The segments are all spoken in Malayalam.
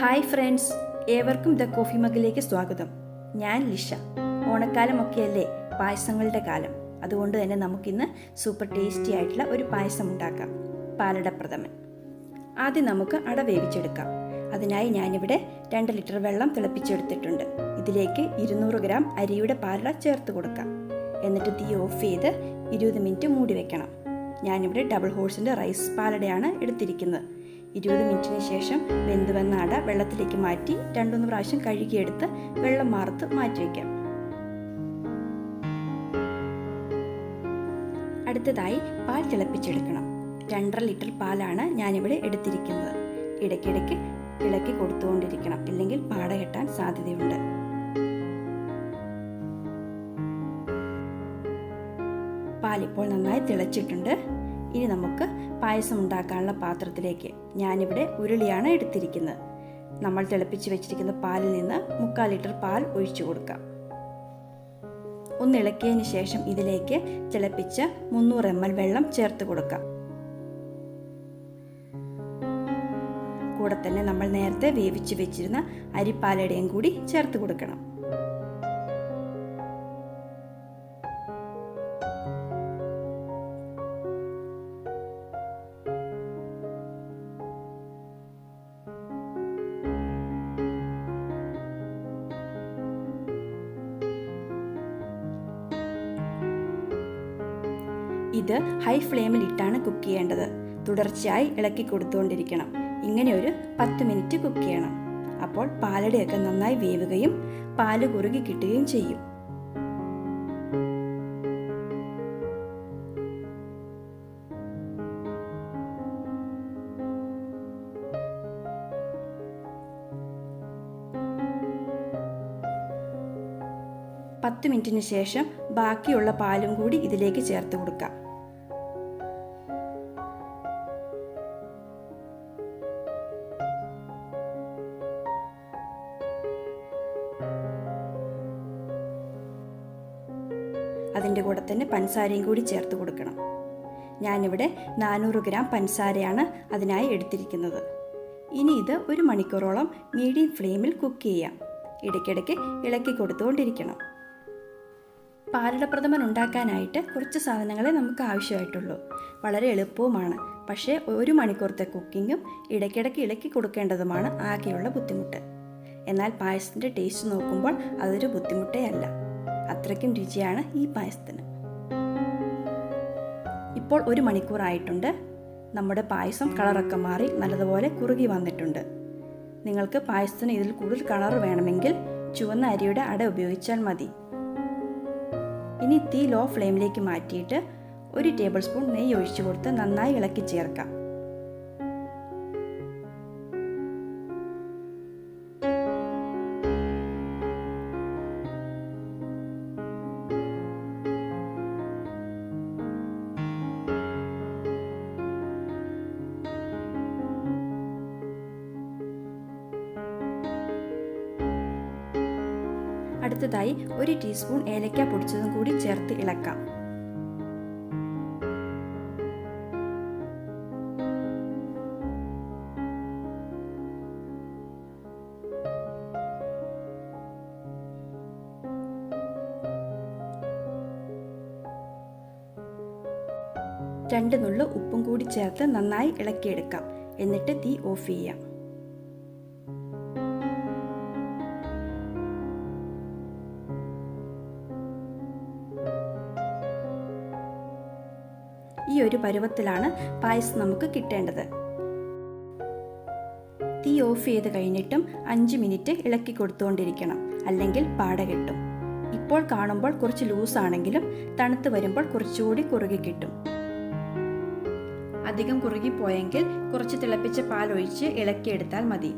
ഹായ് ഫ്രണ്ട്സ്, ഏവർക്കും ദ കോഫി മഗിലേക്ക് സ്വാഗതം. ഞാൻ ലിഷ. ഓണക്കാലമൊക്കെയല്ലേ പായസങ്ങളുടെ കാലം. അതുകൊണ്ട് തന്നെ നമുക്കിന്ന് സൂപ്പർ ടേസ്റ്റി ആയിട്ടുള്ള ഒരു പായസം ഉണ്ടാക്കാം, പാലട പ്രഥമൻ. ആദ്യം നമുക്ക് അട വേവിച്ചെടുക്കാം. അതിനായി ഞാനിവിടെ 2 ലിറ്റർ വെള്ളം തിളപ്പിച്ചെടുത്തിട്ടുണ്ട്. ഇതിലേക്ക് 200 ഗ്രാം അരിയുടെ പാലട ചേർത്ത് കൊടുക്കാം. എന്നിട്ട് തീ ഓഫ് ചെയ്ത് 20 മിനിറ്റ് മൂടി വെക്കണം. ഞാനിവിടെ ഡബിൾ ഹോഴ്സിൻ്റെ റൈസ് പാലടയാണ് എടുത്തിരിക്കുന്നത്. 20 മിനിറ്റിന് ശേഷം വെന്ത് വന്ന അട വെള്ളത്തിലേക്ക് മാറ്റി 2-3 പ്രാവശ്യം കഴുകിയെടുത്ത് വെള്ളം മാർത്ത് മാറ്റി വയ്ക്കാം. അടുത്തതായി പാൽ തിളപ്പിച്ചെടുക്കണം. 2.5 ലിറ്റർ പാലാണ് ഞാനിവിടെ എടുത്തിരിക്കുന്നത്. ഇടയ്ക്കിടയ്ക്ക് ഇളക്കി കൊടുത്തുകൊണ്ടിരിക്കണം, ഇല്ലെങ്കിൽ പാട കെട്ടാൻ സാധ്യതയുണ്ട്. പാലിപ്പോൾ നന്നായി തിളച്ചിട്ടുണ്ട്. ഇനി നമുക്ക് പായസം ഉണ്ടാക്കാനുള്ള പാത്രത്തിലേക്ക് ഞാനിവിടെ ഉരുളിയാണ് എടുത്തിരിക്കുന്നത്. നമ്മൾ തിളപ്പിച്ച് വെച്ചിരിക്കുന്ന പാലിൽ നിന്ന് 3/4 ലിറ്റർ പാൽ ഒഴിച്ചു കൊടുക്കാം. ഒന്ന് ഇളക്കിയതിന് ശേഷം ഇതിലേക്ക് തിളപ്പിച്ച 300 ml വെള്ളം ചേർത്ത് കൊടുക്കാം. കൂടെ തന്നെ നമ്മൾ നേരത്തെ വേവിച്ച് വെച്ചിരുന്ന അരിപ്പാലടയും കൂടി ചേർത്ത് കൊടുക്കണം. ഇത് ഹൈ ഫ്ലെയിമിൽ ഇട്ടാണ് കുക്ക് ചെയ്യേണ്ടത്. തുടർച്ചയായി ഇളക്കി കൊടുത്തുകൊണ്ടിരിക്കണം. ഇങ്ങനെ ഒരു 10 മിനിറ്റ് കുക്ക് ചെയ്യണം. അപ്പോൾ പാലടയൊക്കെ നന്നായി വേവുകയും പാല് കുറുകി കിട്ടുകയും ചെയ്യും. പത്ത് മിനിറ്റിന് ശേഷം ബാക്കിയുള്ള പാലും കൂടി ഇതിലേക്ക് ചേർത്ത് കൊടുക്കാം. അതിൻ്റെ കൂടെ തന്നെ പഞ്ചസാരയും കൂടി ചേർത്ത് കൊടുക്കണം. ഞാനിവിടെ 400 ഗ്രാം പഞ്ചസാരയാണ് അതിനായി എടുത്തിരിക്കുന്നത്. ഇനി ഇത് 1 മണിക്കൂറോളം മീഡിയം ഫ്ലെയിമിൽ കുക്ക് ചെയ്യാം. ഇടയ്ക്കിടയ്ക്ക് ഇളക്കി കൊടുത്തുകൊണ്ടിരിക്കണം. പാലട പ്രഥമൻ ഉണ്ടാക്കാനായിട്ട് കുറച്ച് സാധനങ്ങളെ നമുക്ക് ആവശ്യമായിട്ടുള്ളൂ. വളരെ എളുപ്പവുമാണ്. പക്ഷേ 1 മണിക്കൂറത്തെ കുക്കിങ്ങും ഇടയ്ക്കിടയ്ക്ക് ഇളക്കി കൊടുക്കേണ്ടതുമാണ് ആകെയുള്ള ബുദ്ധിമുട്ട്. എന്നാൽ പായസത്തിൻ്റെ ടേസ്റ്റ് നോക്കുമ്പോൾ അതൊരു ബുദ്ധിമുട്ടേ അല്ല. അത്രയ്ക്കും രുചിയാണ് ഈ പായസത്തിന്. ഇപ്പോൾ 1 മണിക്കൂറായിട്ടുണ്ട്. നമ്മുടെ പായസം കളറൊക്കെ മാറി നല്ലതുപോലെ കുറുകി വന്നിട്ടുണ്ട്. നിങ്ങൾക്ക് പായസത്തിന് ഇതിൽ കൂടുതൽ കളർ വേണമെങ്കിൽ ചുവന്ന അരിയുടെ അട ഉപയോഗിച്ചാൽ മതി. ഇനി തീ ലോ ഫ്ലെയിമിലേക്ക് മാറ്റിയിട്ട് 1 ടേബിൾ സ്പൂൺ നെയ്യ് ഒഴിച്ചു കൊടുത്ത് നന്നായി ഇളക്കി ചേർക്കാം. അടുത്തതായി 1 ടീസ്പൂൺ ഏലക്ക പൊടിച്ചതും കൂടി ചേർത്ത് ഇളക്കാം. രണ്ട് നുള്ളു ഉപ്പും കൂടി ചേർത്ത് നന്നായി ഇളക്കിയെടുക്കാം. എന്നിട്ട് തീ ഓഫ് ചെയ്യാം. ഈ ഒരു പരുവത്തിലാണ് പായസം നമുക്ക് കിട്ടേണ്ടത്. തീ ഓഫ് ചെയ്ത് കഴിഞ്ഞിട്ടും 5 മിനിറ്റ് ഇളക്കി കൊടുത്തുകൊണ്ടിരിക്കണം, അല്ലെങ്കിൽ പാട കിട്ടും. ഇപ്പോൾ കാണുമ്പോൾ കുറച്ച് ലൂസാണെങ്കിലും തണുത്ത് വരുമ്പോൾ കുറച്ചുകൂടി കുറുകി കിട്ടും. അധികം കുറുകിപ്പോയെങ്കിൽ കുറച്ച് തിളപ്പിച്ച പാൽ ഒഴിച്ച് ഇളക്കിയെടുത്താൽ മതി.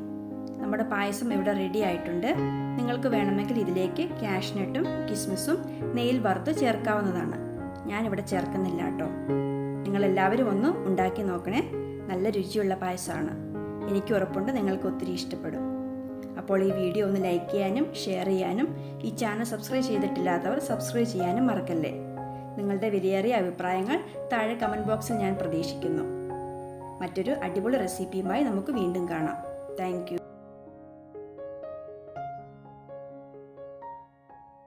നമ്മുടെ പായസം ഇവിടെ റെഡി ആയിട്ടുണ്ട്. നിങ്ങൾക്ക് വേണമെങ്കിൽ ഇതിലേക്ക് കാഷ്നട്ടും കിസ്മിസും നെയ്യിൽ വറുത്ത് ചേർക്കാവുന്നതാണ്. ഞാനിവിടെ ചേർക്കുന്നില്ല കേട്ടോ. നിങ്ങളെല്ലാവരും ഒന്ന് ഉണ്ടാക്കി നോക്കണേ. നല്ല രുചിയുള്ള പായസമാണ്. എനിക്ക് ഉറപ്പുണ്ട് നിങ്ങൾക്ക് ഒത്തിരി ഇഷ്ടപ്പെടും. അപ്പോൾ ഈ വീഡിയോ ഒന്ന് ലൈക്ക് ചെയ്യാനും ഷെയർ ചെയ്യാനും ഈ ചാനൽ സബ്സ്ക്രൈബ് ചെയ്തിട്ടില്ലാത്തവർ സബ്സ്ക്രൈബ് ചെയ്യാനും മറക്കല്ലേ. നിങ്ങളുടെ വിലയേറിയ അഭിപ്രായങ്ങൾ താഴെ കമൻറ്റ് ബോക്സിൽ ഞാൻ പ്രതീക്ഷിക്കുന്നു. മറ്റൊരു അടിപൊളി റെസിപ്പിയുമായി നമുക്ക് വീണ്ടും കാണാം. Thank you.